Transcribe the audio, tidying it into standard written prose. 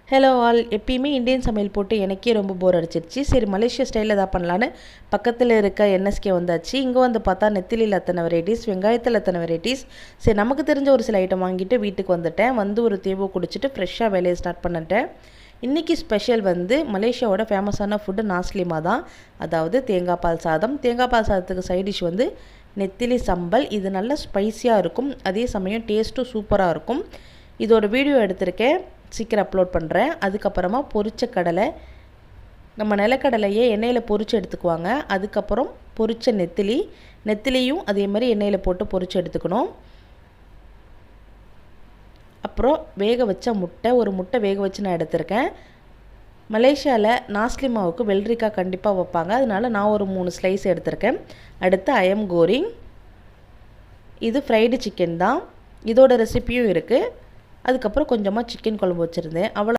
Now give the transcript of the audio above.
Hello all. எப்பயுமே Indian சமையல் போட்டு எனக்கே ரொம்ப போர் அடிச்சிருச்சு. சரி மலேசியா ஸ்டைலில் எதாவது பண்ணலான்னு பக்கத்தில் இருக்க என்எஸ்கே வந்தாச்சு. இங்கே வந்து பார்த்தா நெத்திலியில் அத்தனை வெரைட்டிஸ், வெங்காயத்தில் அத்தனை வெரைட்டிஸ். சரி நமக்கு தெரிஞ்ச ஒரு சில ஐட்டம் வாங்கிட்டு வீட்டுக்கு வந்துட்டேன். வந்து ஒரு தேவை குடிச்சிட்டு ஃப்ரெஷ்ஷாக வேலையை ஸ்டார்ட் பண்ணிட்டேன். இன்றைக்கி ஸ்பெஷல் வந்து மலேசியாவோட ஃபேமஸான ஃபுட்டு நாஸ்லிமா தான். அதாவது தேங்காய் பால் சாதம். தேங்காய் பால் சாதத்துக்கு சைட் டிஷ் வந்து நெத்திலி சம்பல். இது நல்ல ஸ்பைஸியாக இருக்கும், அதே சமயம் டேஸ்ட்டும் சூப்பராக இருக்கும். இதோட வீடியோ எடுத்திருக்கேன், சீக்கிரம் அப்லோட் பண்ணுறேன். அதுக்கப்புறமா பொரிச்ச கடலை, நம்ம நிலக்கடலையே எண்ணெயில் பொரித்து எடுத்துக்குவாங்க. அதுக்கப்புறம் பொரிச்ச நெத்திலியும் அதே மாதிரி எண்ணெயில் போட்டு பொரித்து எடுத்துக்கணும். அப்புறம் வேக வச்ச முட்டை, ஒரு முட்டை வேக வச்சு நான் எடுத்திருக்கேன். மலேசியாவில் நாஸ்லிமாவுக்கு வெள்ளரிக்காய் கண்டிப்பாக வைப்பாங்க, அதனால நான் ஒரு 3 ஸ்லைஸ் எடுத்திருக்கேன். அடுத்து ஐயம் கோரிங். இது ஃப்ரைடு சிக்கன் தான், இதோட ரெசிப்பியும் இருக்குது. அதுக்கப்புறம் கொஞ்சமாக சிக்கன் குழம்பு வச்சுருந்தேன். அவ்வளோ